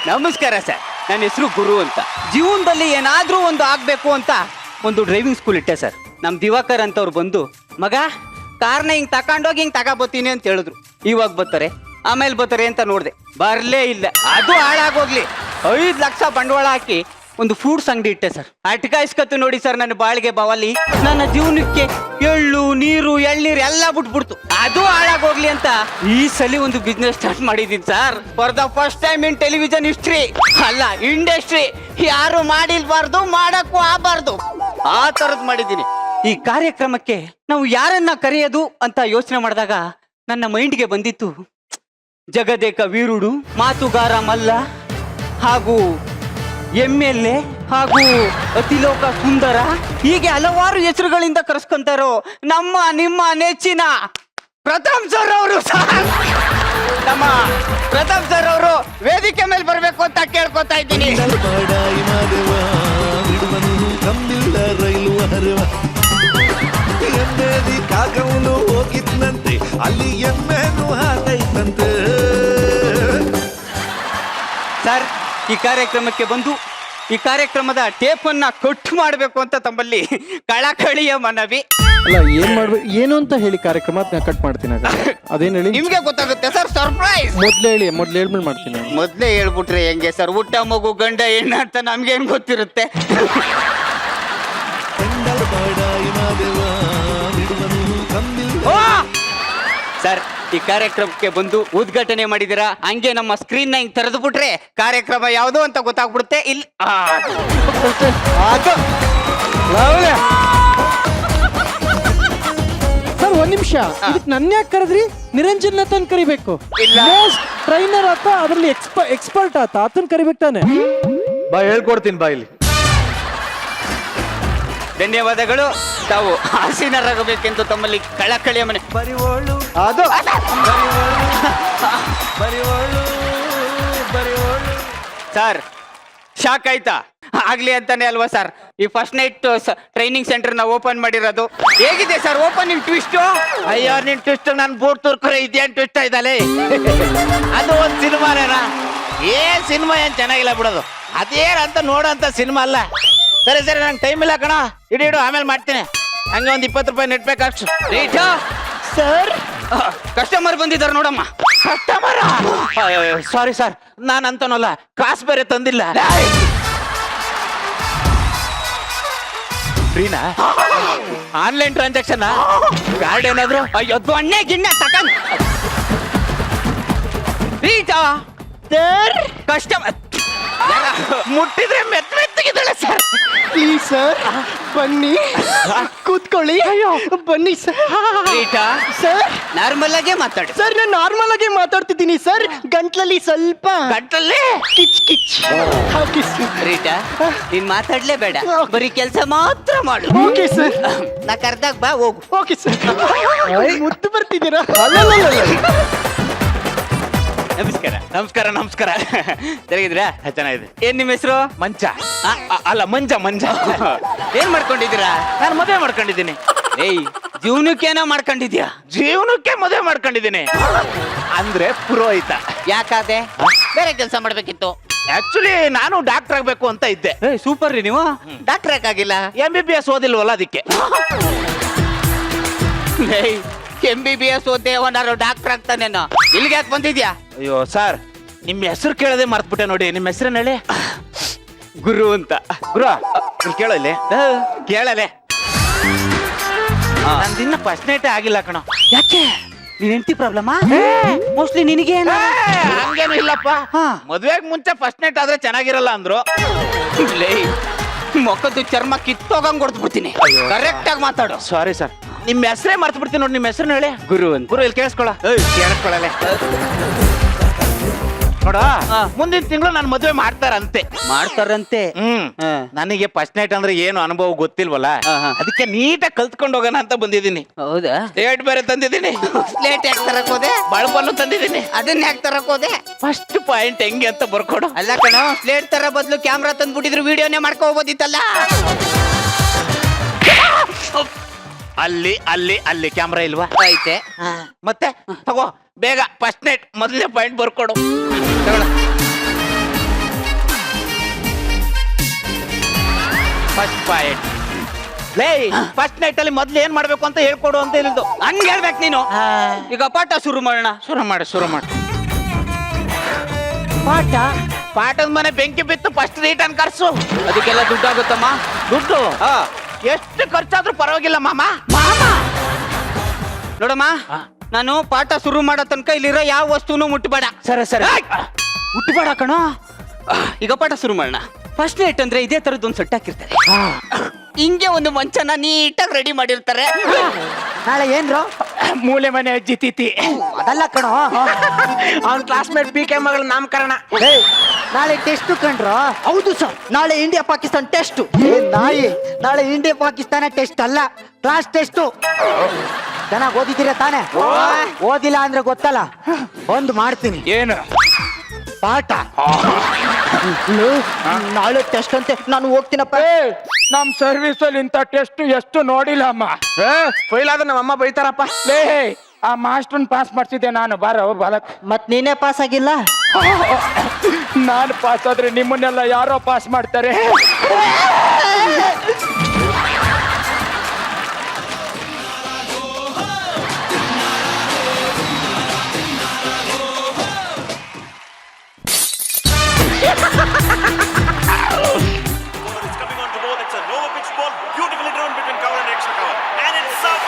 ನಮಸ್ಕಾರ ಸರ್, ನನ್ನ ಹೆಸರು ಗುರು ಅಂತ. ಜೀವನದಲ್ಲಿ ಏನಾದ್ರೂ ಒಂದು ಆಗ್ಬೇಕು ಅಂತ ಒಂದು ಡ್ರೈವಿಂಗ್ ಸ್ಕೂಲ್ ಇಟ್ಟೆ ಸರ್. ನಮ್ ದಿವಾಕರ್ ಅಂತವ್ರು ಬಂದು, ಮಗ ಕಾರ್ನ ಹಿಂಗ್ ತಕೊಂಡೋಗಿ ಹಿಂಗ್ ತಗೋಬತ್ತೀನಿ ಅಂತ ಹೇಳಿದ್ರು. ಇವಾಗ ಬರ್ತಾರೆ, ಆಮೇಲೆ ಬರ್ತಾರೆ ಅಂತ ನೋಡ್ದೆ, ಬರ್ಲೇ ಇಲ್ಲ. ಅದು ಹಾಳಾಗೋಗ್ಲಿ 5 ಲಕ್ಷ ಬಂಡವಾಳ ಹಾಕಿ ಒಂದು ಫ್ರೂಟ್ಸ್ ಅಂಗಡಿ ಇಟ್ಟೆ ಸರ್. ಅಟ್ಕಾಯಿಸ್ಕತ್ತು ನೋಡಿ ಸರ್, ನನ್ನ ಬಾಳಿಗೆ ಬವಲಿ ನನ್ನ ಜೀವನಕ್ಕೆ ಎಳ್ಳು ನೀರು ಎಳ್ನೀರು ಎಲ್ಲ ಬಿಟ್ಬಿಡ್ತು. ಅದು ಹಾಳಾಗೋಗ್ಲಿ ಅಂತ ಈ ಸಲ ಒಂದು ಬಿಸ್ನೆಸ್ ಸ್ಟಾರ್ಟ್ ಮಾಡಿದೀನಿ sir. For the first time in television history, ಅಲ್ಲ ಇಂಡಸ್ಟ್ರಿ, ಯಾರು ಮಾಡಿಲ್ಬಾರ್ದು, ಮಾಡಕ್ಕೂ ಆಗಬಾರ್ದು, ಆ ತರದ್ ಮಾಡಿದ್ದೀನಿ. ಈ ಕಾರ್ಯಕ್ರಮಕ್ಕೆ ನಾವು ಯಾರನ್ನ ಕರೆಯೋದು ಅಂತ ಯೋಚನೆ ಮಾಡಿದಾಗ ನನ್ನ ಮೈಂಡ್ಗೆ ಬಂದಿತ್ತು ಜಗದೇಕ ವೀರುಡು, ಮಾತುಗಾರ ಮಲ್ಲ, ಹಾಗೂ MLA, ಹಾಗೂ ಅತಿಲೋಕ ಸುಂದರ, ಹೀಗೆ ಹಲವಾರು ಹೆಸರುಗಳಿಂದ ಕರೆಸ್ಕೊಂತಾರೋ ನಮ್ಮ ನಿಮ್ಮ ನೆಚ್ಚಿನ ಪ್ರತಾಪ್ ಸರ್ ಅವರು. ನಮ್ಮ ಪ್ರತಾಪ್ ಸರ್ ಅವರು ವೇದಿಕೆ ಮೇಲೆ ಬರ್ಬೇಕು ಅಂತ ಕೇಳ್ಕೊತಾ ಇದ್ದೀನಿ. ಕಾಗವನು ಹೋಗಿದ್ನಂತೆ, ಅಲ್ಲಿ ಎಮ್ಮೆನು ಹಾಕೈತಂತೆ. ಸರ್, ಈ ಕಾರ್ಯಕ್ರಮಕ್ಕೆ ಬಂದು ಈ ಕಾರ್ಯಕ್ರಮದ ಟೇಪನ್ನ ಕಟ್ ಮಾಡಬೇಕು ಅಂತ ತಮ್ಮಲ್ಲಿ ಕಳಕಳಿಯ ಮನವಿ. ಅಲ್ಲ, ಏನ್ ಮಾಡ್ಬೇಕು ಏನು ಅಂತ ಹೇಳಿ ಕಾರ್ಯಕ್ರಮ ಕಟ್ ಮಾಡ್ತೀನಿ. ಅದೇನ್ ಹೇಳಿ, ನಿಮ್ಗೆ ಗೊತ್ತಾಗುತ್ತೆ ಸರ್. ಸರ್ಪ್ರೈಸ್ ಮೊದ್ಲೇ ಹೇಳ್ಬಿಟ್ಟು ಮಾಡ್ತೀನಿ. ಮೊದ್ಲೇ ಹೇಳ್ಬಿಟ್ರೆ ಹೆಂಗೆ ಸರ್? ಹುಟ್ಟ ಮಗು ಗಂಡ ಹೆಣ್ಣ ಅಂತ ನಮ್ಗೇನ್ ಗೊತ್ತಿರುತ್ತೆ? ಸರ್, ಈ ಕಾರ್ಯಕ್ರಮಕ್ಕೆ ಬಂದು ಉದ್ಘಾಟನೆ ಮಾಡಿದಿರಾ, ಹಂಗೆ ನಮ್ಮ ಸ್ಕ್ರೀನ್ ನ ಹಿಂಗ್ ತೆರೆದು ಬಿಟ್ರೆ ಕಾರ್ಯಕ್ರಮ ಯಾವುದು ಅಂತ ಗೊತ್ತಾಗ್ಬಿಡುತ್ತೆ. ಇಲ್ಲಿ ಸರ್, ಒಂದ್ ನಿಮಿಷ, ಇದಕ್ಕೆ ನನ್ನ ಯಾಕೆ ಕರೆದ್ರಿ? ನಿರಂಜನ್ ತನ್ ಕರಿಬೇಕು. ಟ್ರೈನರ್ ಆತ, ಅದ್ರಲ್ಲಿ ಎಕ್ಸ್ಪರ್ಟ್ ಆತ, ಆತನ್ ಕರಿಬೇಕು ತಾನೆ. ಬಾ, ಹೇಳ್ಕೊಡ್ತೀನಿ ಬಾ. ಇಲ್ಲಿ ಧನ್ಯವಾದಗಳು. ತಾವು ಆಸೀನರಾಗಬೇಕೆಂದು ತಮ್ಮಲ್ಲಿ ಕಳಕಳಿಯ ಮನೆ. ಬರಿವೋಳು ಅದು ಸರ್, ಶಾಕ್ ಆಯ್ತಾ? ಆಗ್ಲಿ ಅಂತಾನೆ ಅಲ್ವಾ ಸರ್ ಈ ಫಸ್ಟ್ ನೈಟ್ ಟ್ರೈನಿಂಗ್ ಸೆಂಟರ್ ನ ಓಪನ್ ಮಾಡಿರೋದು. ಹೇಗಿದೆ ಸರ್ ಓಪನಿಂಗ್ ಟ್ವಿಸ್ಟ್? ಅಯ್ಯೋ, ನಿನ್ ಟ್ವಿಸ್ಟ್ ನನ್ ಬೋರ್ಡ್ ತುರ್ಕರೆ ಇದೇನ್ ಟ್ವಿಸ್ಟ್ ಇದ್ದಲೆ? ಅದು ಒಂದ್ ಸಿನಿಮಾನೇನಾ? ಏನ್ ಸಿನಿಮಾ ಏನ್ ಚೆನ್ನಾಗಿಲ್ಲ ಬಿಡೋದು. ಅದೇನಂತ ನೋಡೋಂತ ಸಿನಿಮಾ ಅಲ್ಲ. ಸರಿ ಸರಿ, ನಂಗೆ ಟೈಮ್ ಇಲ್ಲ ಕಣ, ಇಡು ಆಮೇಲೆ ಮಾಡ್ತೀನಿ. ಹಂಗೆ ಒಂದ್ 20 ರೂಪಾಯಿ ನೆಟ್ ಬೇಕಾಷ್ಟು. ಸರ್, ಕಸ್ಟಮರ್ ಬಂದಿದ್ದಾರೆ ನೋಡಮ್ಮ. ಕಸ್ಟಮರ್? ಸಾರಿ ಸರ್, ನಾನು ಅಂತನಲ್ಲ, ಕಾಸು ಬೇರೆ ತಂದಿಲ್ಲ. ಫ್ರೀನಾ? Online transaction? ಕಾರ್ಡ್ ಏನಾದ್ರು? ಅಯ್ಯೋ, ದೊಣ್ಣೆ ಗಿಣ್ಣೆ ತಕೊಂಡ್ ಸರ್. ಕಸ್ಟಮರ್ ಮುಟ್ಟಿದ್ರೆ ಮೆತ್ತಗಿದ್ದಾಳೆ ಸರ್. ಪ್ಲೀಸ್ ಸರ್, ಬನ್ನಿ ಕೂತ್ಕೊಳ್ಳಿ. ಬನ್ನಿ ಸರ್. ಸರ್, ನಾರ್ಮಲ್ ಆಗೇ ಮಾತಾಡಿ ಸರ್. ನಾನು ನಾರ್ಮಲ್ ಆಗಿ ಮಾತಾಡ್ತಿದ್ದೀನಿ ಸರ್. ಗಂಟ್ಲಲ್ಲಿ ಸ್ವಲ್ಪ ಗಂಟಲ್ಲಿ ಕಿಚ್ ಕಿಚ್. ರೀಟಾ, ನೀನ್ ಮಾತಾಡ್ಲೇಬೇಡ, ಬರೀ ಕೆಲಸ ಮಾತ್ರ ಮಾಡು. Okay sir. ನಾ ಕರ್ದಾಗ ಬಾ, ಹೋಗು. Okay sir. ಮುದ್ದು ಬರ್ತಿದ್ದೀರಾ? ನಮಸ್ಕಾರ. ನಮಸ್ಕಾರ ನಮಸ್ಕಾರ. ಚೆನ್ನಾಗಿದ್ದೀರಾ? ಚೆನ್ನಾಗಿದೆ. ಏನ್ ನಿಮ್ಮ ಹೆಸರು? ಮಂಚ. ಅಲ್ಲ, ಮಂಜ. ಏನ್ ಮಾಡ್ಕೊಂಡಿದ್ದೀರಾ? ನಾನು ಮದುವೆ ಮಾಡ್ಕೊಂಡಿದ್ದೀನಿ. ಏಯ್, ಜೀವನಕ್ಕೇನೋ ಮಾಡ್ಕೊಂಡಿದ್ಯಾ? ಜೀವನಕ್ಕೆ ಮದುವೆ ಮಾಡ್ಕೊಂಡಿದ್ದೀನಿ. ಅಂದ್ರೆ ಪುರೋಹಿತ. ಯಾಕಾದೆ? ಬೇರೆ ಕೆಲಸ ಮಾಡ್ಬೇಕಿತ್ತು. ಆಕ್ಚುಲಿ ನಾನು ಡಾಕ್ಟರ್ ಆಗ್ಬೇಕು ಅಂತ ಇದ್ದೆ. ಸೂಪರ್ ರೀ ನೀವು. ಡಾಕ್ಟರ್ ಯಾಕಾಗಿಲ್ಲ? MBBS ಓದಿಲ್ವಲ್ಲ, ಅದಕ್ಕೆ. MBBS ಓದ್ದೆ ಅವನಾರು ಡಾಕ್ಟರ್ ಆಗ್ತಾನೇನೋ. ಇಲ್ಲಿಗೆ ಯಾಕೆ ಬಂದಿದ್ಯಾ? ಅಯ್ಯೋ ಸರ್, ನಿಮ್ಮ ಹೆಸರು ಕೇಳದೆ ಮರ್ತ್ಬಿಟ್ಟೆ ನೋಡಿ. ನಿಮ್ಮ ಹೆಸರೇನು ಹೇಳಿ? ಗುರು ಅಂತ. ಗುರು, ಕೇಳೋ ಇಲ್ಲಿ. ಕೇಳಲೆ. ನಂದಿನ್ನ ಫಸ್ಟ್ ನೈಟೇ ಆಗಿಲ್ಲ ಕಣ. ಯಾಕೆ? ನೀನ್ ಹೆಂಡತಿ ಪ್ರಾಬ್ಲಮಾ? ಮೋಸ್ಟ್ಲಿ ನಿನಗೆ ಹಂಗೇನು ಇಲ್ಲಪ್ಪ. ಮದ್ವೆಗ್ ಮುಂಚೆ ಫಸ್ಟ್ ನೈಟ್ ಆದ್ರೆ ಚೆನ್ನಾಗಿರಲ್ಲ ಅಂದ್ರು. ಮೊಕ್ಕದ್ದು ಚರ್ಮ ಕಿತ್ತೋಗಂಗ್ ಕೊಡ್ಬಿಡ್ತೀನಿ. ಕರೆಕ್ಟ್ ಆಗಿ ಮಾತಾಡು. ಸಾರಿ ಸರ್, ನಿಮ್ಮ ಹೆಸರೇ ಮರ್ತು ಬಿಡ್ತೀನಿ ನೋಡಿ. ನಿಮ್ಮ ಹೆಸರು ಹೇಳಿ. ಗುರು ಅಂತ. ಗುರು, ಇಲ್ಲಿ ಕೇಳಿಸ್ಕೊಳ್ಳಲೆ. ನೋಡ, ಮುಂದಿನ ತಿಂಗಳು ನಾನು ಮದುವೆ ಮಾಡ್ತಾರಂತೆ. ನನಗೆ ಫಸ್ಟ್ ನೈಟ್ ಅಂದ್ರೆ ಏನು ಅನುಭವ ಗೊತ್ತಿಲ್ವಲ್ಲ, ಅದಕ್ಕೆ ನೀಟಾಗಿ ಕಲ್ತ್ಕೊಂಡು ಹೋಗೋಣ ಅಂತ ಬಂದಿದ್ದೀನಿ. ಹೌದಾ? ಸ್ಲೇಟ್ ಬೇರೆ ತಂದಿದ್ದೀನಿ. ಸ್ಲೇಟ್ ಯಾಕೆ ತರಕ್ ಹೋದೆ? ಬಳಪನ್ನು ತಂದಿದ್ದೀನಿ. ಅದನ್ನ ಯಾಕೆ ತರಕ್ ಹೋದೆ? ಫಸ್ಟ್ ಪಾಯಿಂಟ್ ಹೆಂಗೆ ಅಂತ ಬರ್ಕೊಡು. ಅಲ್ಲ ಕಣ, ಸ್ಲೇಟ್ ತರ ಬದಲು ಕ್ಯಾಮ್ರಾ ತಂದ್ಬಿಟ್ಟಿದ್ರು ವಿಡಿಯೋನೇ ಮಾಡ್ಕೊ ಹೋಗೋದಿತ್ತಲ್ಲ. ಅಲ್ಲಿ ಅಲ್ಲಿ ಅಲ್ಲಿ ಕ್ಯಾಮ್ರಾ ಇಲ್ವಾ? ಐತೆ. ಮತ್ತೆ ತಗೋ ಬೇಗ ಫಸ್ಟ್ ನೈಟ್ ಮೊದಲನೇ ಪಾಯಿಂಟ್ ಬರ್ಕೊಡು. First point. ಲೇ ಫಸ್ಟ್ ನೈಟ್ ಅಲ್ಲಿ ಮೊದ್ಲು ಏನ್ ಮಾಡ್ಬೇಕು ಅಂತ ಹೇಳ್ಕೊಡು ಅಂತ ಹೇಳಿದ್ದು. ಹಂಗೆ ಹೇಳ್ಬೇಕು ನೀನು. ಈಗ ಪಾಠ ಶುರು ಮಾಡೋಣ. ಶುರು ಮಾಡಿ ಪಾಠ ಪಾಠದ ಮನೆ ಬೆಂಕಿ ಬಿತ್ತು ಫಸ್ಟ್ ರಿಟರ್ನ್ ಕರ್ಸು. ಅದಕ್ಕೆಲ್ಲ ದುಡ್ಡಾಗುತ್ತಮ್ಮ. ದುಡ್ಡು ಹಾ ಎಷ್ಟು ಖರ್ಚಾದ್ರೂ ಪರವಾಗಿಲ್ಲ ಮಾಮ. ನೋಡಮ್ಮ, ನಾನು ಪಾಠ ಶುರು ಮಾಡೋ ತನಕ ಇಲ್ಲಿರೋ ಯಾವ ವಸ್ತುನು ಮುಟ್ಟಬೇಡ. ಸರಿ ಮುಟ್ಟಬೇಡ ಕಣೋ. ಈಗ ಪಾಠ ಶುರು ಮಾಡೋಣ. ಫಸ್ಟ್ ನೈಟ್ ಅಂದ್ರೆ ಇದೇ ತರದ್ದು ಒಂದು ಸೆಟ್ ಹಾಕಿರ್ತಾರೆ. ಹಿಂಗೆ ಒಂದು ಮಂಚನ ನೀಟಾಗಿ ರೆಡಿ ಮಾಡಿರ್ತಾರೆ. ನಾಳೆ ಏನ್ರು ಮೂಲೆ ಮನೆ ಅಜ್ಜಿ ತಿಥಿ. ಅದಲ್ಲ ಕಣೋ, ಅವ್ನ ಕ್ಲಾಸ್ಮೇಟ್ ಪಿ ಕೆ ಮಗಳ ನಾಮಕರಣ. ಏಯ್, ನಾಳೆ ಟೆಸ್ಟ್ ಕಂಡ್ರು. ಹೌದು ಸರ್, ನಾಳೆ ಇಂಡಿಯಾ ಪಾಕಿಸ್ತಾನ ಟೆಸ್ಟ್. ನಾಯಿ, ನಾಳೆ ಇಂಡಿಯಾ ಪಾಕಿಸ್ತಾನ ಟೆಸ್ಟ್ ಅಲ್ಲ, ಕ್ಲಾಸ್ ಟೆಸ್ಟ್. ಚೆನ್ನಾಗಿ ಓದಿದ್ದೀರಾ ತಾನೆ? ಓದಿಲ್ಲ ಅಂದ್ರೆ ಗೊತ್ತಲ್ಲ, ಒಂದು ಮಾಡ್ತೀನಿ. ಏನು ಪಾಠ ನಾಳೆ ಟೆಸ್ಟ್ ಅಂತೆ, ನಾನು ಹೋಗ್ತೀನಪ್ಪ. ನಮ್ ಸರ್ವಿಸ್ ಅಲ್ಲಿ ಇಂತ ಟೆಸ್ಟ್ ಎಷ್ಟು ನೋಡಿಲ್ಲ ಅಮ್ಮ. ಫೈಲ್ ಆದ್ರೆ ನಮ್ಮ ಅಮ್ಮ ಬೈತಾರಪ್ಪ. ಲೇ ಆ ಮಾಸ್ಟರ್ನ್ ಪಾಸ್ ಮಾಡ್ಸಿದ್ದೆ ನಾನು. ಬಾಲಕ್ ಮತ್ ನೀನೇ ಪಾಸ್ ಆಗಿಲ್ಲ? ನಾನು ಪಾಸ್ ಆದ್ರೆ ನಿಮ್ಮನ್ನೆಲ್ಲ ಯಾರೋ ಪಾಸ್ ಮಾಡ್ತಾರೆ. It's coming on to ball. It's a lower pitch ball, beautifully drawn between cover and extra cover, and it's up.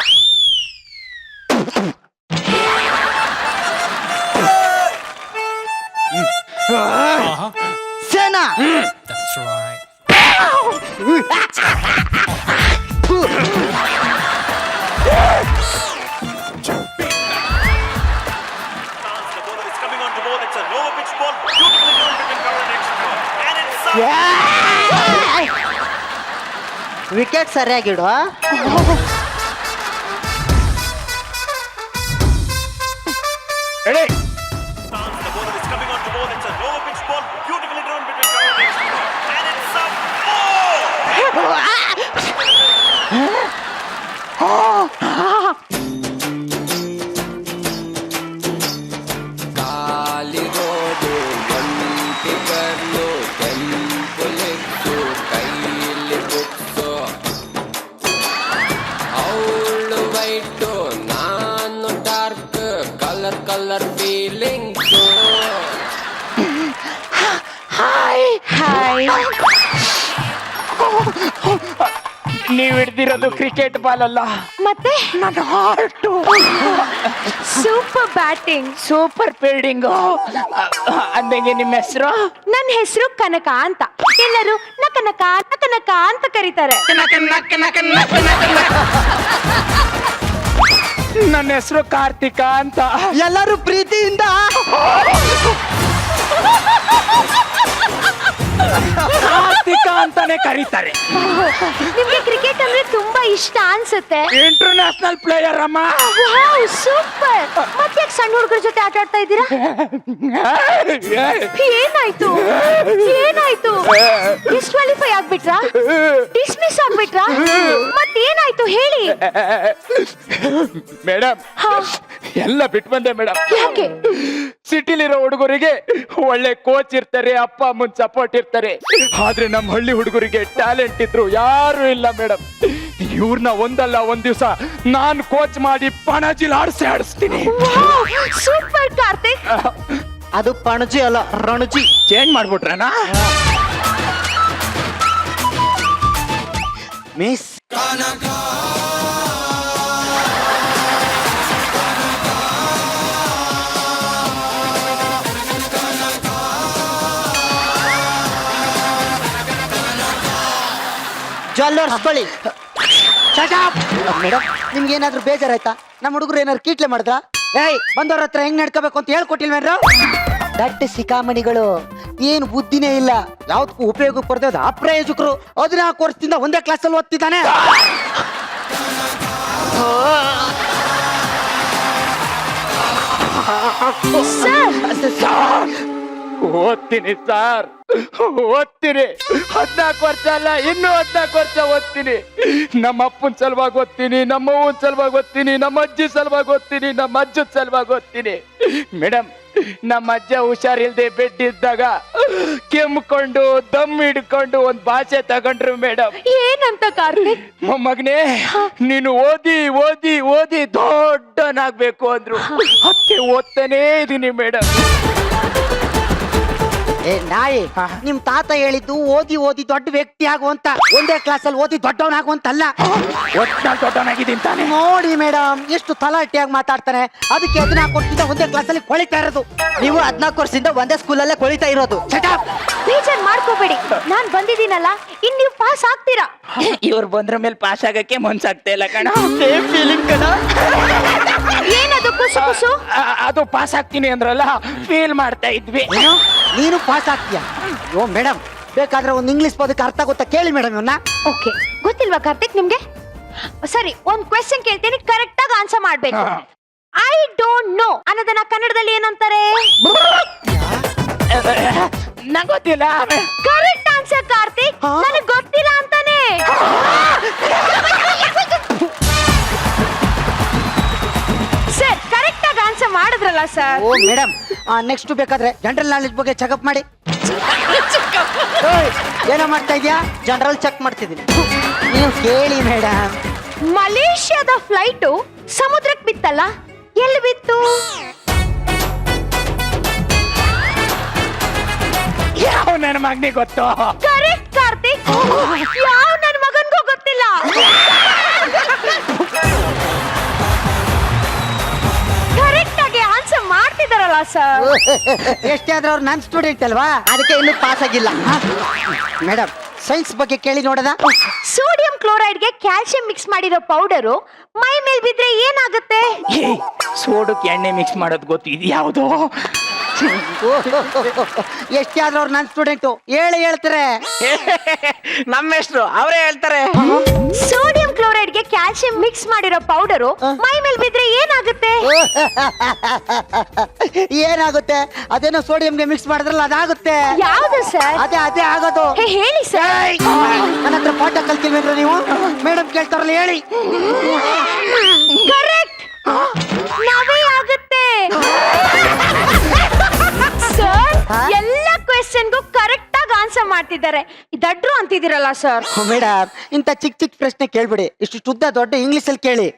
ಸೇನಾ, The bowler is coming on to ball. It's a lower pitch ball, beautifully drawn between cover and extra cover, and it's up. Wicket ಸರಿಯಾಗಿಡು. Ready? The bowler is coming on to ball. It's a lower pitch ball, beautifully drawn between cover and extra cover, and it's up. గాలి road ఒంటి గర్లు టెంపులెక్కు Kaile books ಅವಳು white ನಾನು dark colour colour feelings. ನೀವ್ ಹಿಡ್ದಿರೋದು cricket ball ಅಲ್ಲ, ಮತ್ತೆ ನನ್ನ heart. Super batting. Super fielding. ಅಂದಂಗೆ ನಿಮ್ಮ ಹೆಸರು? ನನ್ನ ಹೆಸರು ಕನಕ ಅಂತ. ಎಲ್ಲರೂ ನಕನಕ ನಕನಕ ಅಂತ ಕರೀತಾರೆ. ನನ್ನ ಹೆಸರು ಕಾರ್ತಿಕ ಅಂತ. ಎಲ್ಲರೂ ಪ್ರೀತಿಯಿಂದ ಕಾರ್ತಿಕ ಅಂತಾನೆ ಕರೀತಾರೆ. ನಿಮ್ಗೆ ಕ್ರಿಕೆಟ್ ಅಂದ್ರೆ ತುಂಬಾ ಇಷ್ಟ ಅನ್ಸುತ್ತೆ. ಇಂಟರ್ನ್ಯಾಷನಲ್ ಪ್ಲೇಯರ್ ಅಮ್ಮ. ಸೂಪರ್. ಮತ್ತೆ ಯಾಕೆ ಸಣ್ಣ ಹುಡುಗರ ಜೊತೆ ಆಟ ಆಡ್ತಾ ಇದ್ದೀರಾ? ಏನಾಯ್ತು ಏನಾಯ್ತು? ಡಿಸ್ಕ್ವಾಲಿಫೈ ಆಗ್ಬಿಟ್ರಾ? ಡಿಸ್ಮಿಸ್ ಆಗ್ಬಿಟ್ರಾ? ಮತ್ತೇನಾಯ್ತು ಹೇಳಿ. ಮೇಡಮ್, ಎಲ್ಲ ಬಿಟ್ಟು ಬಂದೆ ಮೇಡಮ್. ಯಾಕೆ? ಸಿಟಿಲಿರೋ ಹುಡುಗರಿಗೆ ಒಳ್ಳೆ ಕೋಚ್ ಇರ್ತಾರೆ, ಅಪ್ಪ ಅಮ್ಮನ್ ಸಪೋರ್ಟ್ ಇರ್ತಾರೆ. ಆದ್ರೆ ನಮ್ಮ ಹಳ್ಳಿ ಹುಡುಗರಿಗೆ ಟ್ಯಾಲೆಂಟ್ ಇದ್ರು ಯಾರು ಇಲ್ಲ ಮೇಡಮ್. ಇವ್ರನ್ನ ಒಂದಲ್ಲ ಒಂದ್ ದಿವಸ ನಾನ್ ಕೋಚ್ ಮಾಡಿ ಪಣಜಿಲ್ ಆಡಿಸ್ತೀನಿ. ಸೂಪರ್ ಕಾರ್ತಿಕ್. ಅದು ಪಣಜಿ ಅಲ್ಲ, ರಣಜಿ. ಚೇಂಜ್ ಮಾಡ್ಬಿಟ್ರನಾ? ಮಿಸ್ ಜೊಲ್ಲೋರ್ಸ್ಕೊಳ್ಳಿ. ಮೇಡಮ್, ನಿಮ್ಗೆ ಏನಾದ್ರು ಬೇಜಾರಾಯ್ತಾ? ನಮ್ಮ ಹುಡುಗರು ಏನಾದ್ರು ಕೀಟ್ಲೆ ಮಾಡಿದ್ರ? ಏಯ್, ಬಂದವ್ರ ಹತ್ರ ಹೆಂಗ್ ನಡ್ಕೋಬೇಕು ಅಂತ ಹೇಳ್ಕೊಟ್ಟಿಲ್ವೇನ್ರ? ದಟ್ಟ ಸಿಕಾಮಣಿಗಳು, ಏನು ಬುದ್ಧಿನೇ ಇಲ್ಲ. ಯಾವ್ದಕ್ಕೂ ಉಪಯೋಗಕ್ಕೆ ಬರ್ತದೆ ಅಪ್ರಯೋಜಕರು. 14 ವರ್ಷದಿಂದ ಒಂದೇ ಕ್ಲಾಸಲ್ಲಿ ಓದ್ತಿದ್ದಾನೆ. ಓದ್ತೀನಿ ಸರ್, ಓದ್ತೀನಿ. 14 ವರ್ಷ ಅಲ್ಲ, ಇನ್ನೂ 14 ವರ್ಷ ಓದ್ತೀನಿ. ನಮ್ಮ ಅಪ್ಪನ ಸಲುವಾಗಿ ಓದ್ತೀನಿ, ನಮ್ಮ ಅವ್ವನ ಸಲುವಾಗಿ ಓದ್ತೀನಿ, ನಮ್ಮ ಅಜ್ಜಿ ಸಲುವಾಗಿ ಓದ್ತೀನಿ, ನಮ್ಮ ಅಜ್ಜದ ಸಲುವಾಗಿ ಓದ್ತೀನಿ. ಮೇಡಮ್, ನಮ್ಮ ಅಜ್ಜ ಹುಷಾರಿಲ್ದೆ ಬೆಡ್ ಇದ್ದಾಗ ಕೆಮ್ಕೊಂಡು ದಮ್ ಹಿಡ್ಕೊಂಡು ಒಂದ್ ಭಾಷೆ ತಗೊಂಡ್ರು ಮೇಡಮ್. ಏನಂತ ಕಾರ್ತಿಕ್? ಮೊಮ್ಮಗನೇ ನೀನು ಓದಿ ಓದಿ ಓದಿ ದೊಡ್ಡನಾಗ್ಬೇಕು ಅಂದ್ರು. ಅದಕ್ಕೆ ಓದ್ತಾನೇ ಇದೀನಿ ಮೇಡಮ್. ಏ ನಾಯಿ, ನಿಮ್ ತಾತ ಹೇಳಿದ್ದು ಓದಿ ಓದಿ ದೊಡ್ಡ ವ್ಯಕ್ತಿ ಆಗುವಂತ, ಒಂದೇ ಕ್ಲಾಸಲ್ಲಿ ಓದಿ ದೊಡ್ಡವನಾಗುವಂತಲ್ಲ. ಒಟ್ನಲ್ಲಿ ದೊಡ್ಡವನಾಗಿದ್ದೀನಿ ತಾನೆ. ನೋಡಿ ಮೇಡಮ್, ಎಷ್ಟು ತಲಾಟೆಯಾಗಿ ಮಾತಾಡ್ತಾನೆ. ಅದಕ್ಕೆ 14 ವರ್ಷದಿಂದ ಒಂದೇ ಕ್ಲಾಸಲ್ಲಿ ಕೊಳಿತಾ ಇರೋದು. ನೀವು 14 ವರ್ಷದಿಂದ ಒಂದೇ ಸ್ಕೂಲಲ್ಲೇ ಕೊಳಿತಾ ಇರೋದು. ಬೇಜಾರ್ ಮಾಡ್ಕೋಬೇಡಿ, ನಾನ್ ಬಂದಿದ್ದೀನಲ್ಲ, ಇನ್ ನೀವು ಪಾಸ್ ಆಗ್ತೀರಾ. ಇವ್ರು ಬಂದ್ರ ಮೇಲೆ ಪಾಸ್ ಆಗಕ್ಕೆ ಮನ್ಸಾಗ್ತಾ ಇಲ್ಲ ಕಣ. ಏನದು ಕುಸು ಕುಸು? ಅದು ಪಾಸ್ ಆಗ್ತೀನಿ ಅಂದ್ರಲ್ಲ, ಫೀಲ್ ಮಾಡ್ತಾ ಇದ್ವಿ. ಏನು? ನೀನು ಪಾಸ್ ಆಗ್ತೀಯಾ? ಓ ಮೇಡಮ್, ಬೇಕಾದ್ರೆ ಒಂದು ಇಂಗ್ಲಿಷ್ ಪದಕ್ಕೆ ಅರ್ಥ ಗೊತ್ತಾ ಕೇಳಿ ಮೇಡಮ್ ಇವನ್ನ. ಓಕೆ, ಗೊತ್ತಿಲ್ವಾ ಕಾರ್ತಿಕ್ ನಿಮ್ಗೆ? ಸರಿ, ಒಂದ್ ಕ್ವೆಶ್ಚನ್ ಕೇಳ್ತೀನಿ, ಕರೆಕ್ಟ್ ಆಗಿ ಆನ್ಸರ್ ಮಾಡ್ಬೇಕು. ಐ ಡೋಂಟ್ ನೋ ಅನ್ನೋದನ್ನ ಕನ್ನಡದಲ್ಲಿ ಏನಂತಾರೆ? ನಂಗೆ ಗೊತ್ತಿಲ್ಲ. ಕರೆಕ್ಟ್ ಆನ್ಸರ್ ಕಾರ್ತಿಕ್, ನನಗೆ ಗೊತ್ತಿಲ್ಲ ಅಂತಾನೆ. ಸರ್, ಕರೆಕ್ಟ್ ಆಗಿ ಆನ್ಸರ್ ಮಾಡಿದ್ರಲ್ಲ ಸರ್. ಓ ಮೇಡಮ್, ನೆಕ್ಸ್ಟ್ ಬೇಕಾದ್ರೆ ಜನರಲ್ ನಾಲೆಜ್ ಬಗ್ಗೆ ಚೆಕಪ್ ಮಾಡಿ. ಓಯ್, ಏನೋ ಮಾಡ್ತಾ ಇದೀಯಾ? ಜನರಲ್ ಚೆಕ್ ಮಾಡ್ತಿದ್ದೀನಿ. ನೀವು ಕೇಳಿ ಮೇಡಮ್. ಮಲೇಷ್ಯಾದ ಫ್ಲೈಟು ಸಮುದ್ರಕ್ಕೆ ಬಿತ್ತಲ್ಲ, ಎಲ್ಲಿ ಬಿತ್ತು? ಯಾವ ನನ್ನ ಮಗನಿಗೆ ಗೊತ್ತು? ಕರೆಕ್ಟ್ ಕಾರ್ತಿಕ್, ಯಾವ ನನ್ನ ಮಗನ್ಗೂ ಗೊತ್ತಿಲ್ಲ. ಕರೆಕ್ಟ್ ಆಗಿ ಆನ್ಸರ್ ಮಾಡ್ತಿದಾರಲ್ಲ ಸರ್. ಎಷ್ಟೇ ಆದ್ರೂ ಅವ್ರು ನನ್ನ ಸ್ಟೂಡೆಂಟ್ ಅಲ್ವಾ, ಅದಕ್ಕೆ ಇನ್ನೂ ಪಾಸ್ ಆಗಿಲ್ಲ. ಮೇಡಮ್, ಸೈನ್ಸ್ ಬಗ್ಗೆ ಕೇಳಿ ನೋಡದ. ಸೋಡಿಯಂ ಕ್ಲೋರೈಡ್ಗೆ ಕ್ಯಾಲ್ಸಿಯಂ ಮಿಕ್ಸ್ ಮಾಡಿರೋ ಪೌಡರು ಮೈ ಮೇಲ್ ಬಿದ್ರೆ ಏನಾಗುತ್ತೆ? ಸೋಡಕ್ಕೆ ಎಣ್ಣೆ ಮಿಕ್ಸ್ ಮಾಡೋದು ಗೊತ್ತು. ಇದು ಯಾವುದು? ಎಷ್ಟೇ ಆದ್ರೂ ಅವ್ರು ನನ್ನ ಸ್ಟೂಡೆಂಟು, ಹೇಳ್ತಾರೆ. ನಮ್ಮ ಹೆಸರು ಅವರೇ ಹೇಳ್ತಾರೆ. ಸೋಡಿಯಂ ಕ್ಲೋರೈಡ್ಗೆ ಕ್ಯಾಲ್ಸಿಯಂ ಮಿಕ್ಸ್ ಮಾಡಿರೋ ಪೌಡರು ಮೈ ಮೇಲ್ ಬಿದ್ರೆ ಏನಾಗುತ್ತೆ? ಏನಾಗುತ್ತೆ? ಅದೇನೋ ಸೋಡಿಯಂಗೆ ಮಿಕ್ಸ್ ಮಾಡಿದ್ರಲ್ಲ, ಅದಾಗುತ್ತೆ. ಯಾವುದು ಸರ್? ಅದೇ ಆಗೋದು. ಹೇಳಿ ಸರ್. ನನ್ನ ಹತ್ರ ಪಾಠ ಕಲ್ತಿಲ್ವೇನ್ರ ನೀವು? ಮೇಡಮ್ ಕೇಳ್ತಾರಲ್ಲ, ಹೇಳಿ. ಕರೆಕ್ಟ್, ನಾವೇ ಆಗುತ್ತೆ ಸರ್. ಎಲ್ಲ ಕ್ವೆಶ್ಚನ್ಗೂ ಕರೆಕ್ಟ್ ಆಗಿ ಆನ್ಸರ್ ಮಾಡ್ತಿದ್ದಾರೆ. ದಡ್ರು ಅಂತಿದ್ದೀರಲ್ಲ ಸರ್. ಮೇಡಮ್, ಇಂಥ ಚಿಕ್ಕ ಚಿಕ್ಕ ಪ್ರಶ್ನೆ ಕೇಳ್ಬಿಡಿ, ಇಷ್ಟು ಶುದ್ಧ ದೊಡ್ಡ ಇಂಗ್ಲಿಷ್ ಅಲ್ಲಿ ಕೇಳಿ.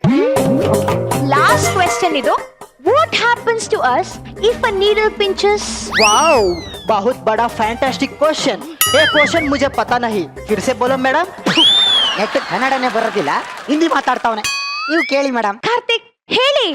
ಲಾಸ್ಟ್ ಕ್ವೆಶ್ಚನ್ ಇದು. What happens to us if a needle pinches? Wow, बहुत बड़ा फैंटास्टिक क्वेश्चन. ये क्वेश्चन मुझे पता नहीं, फिर से बोलो मैडम. ನೆಟ್ ಕನ್ನಡನೇ ಬರೋದಿಲ್ಲ, ಹಿಂದಿ ಮಾತಾಡ್ತಾವನೆ. ನೀವು ಕೇಳಿ ಮೇಡಮ್. ಕಾರ್ತಿಕ್ ಹೇಳಿ.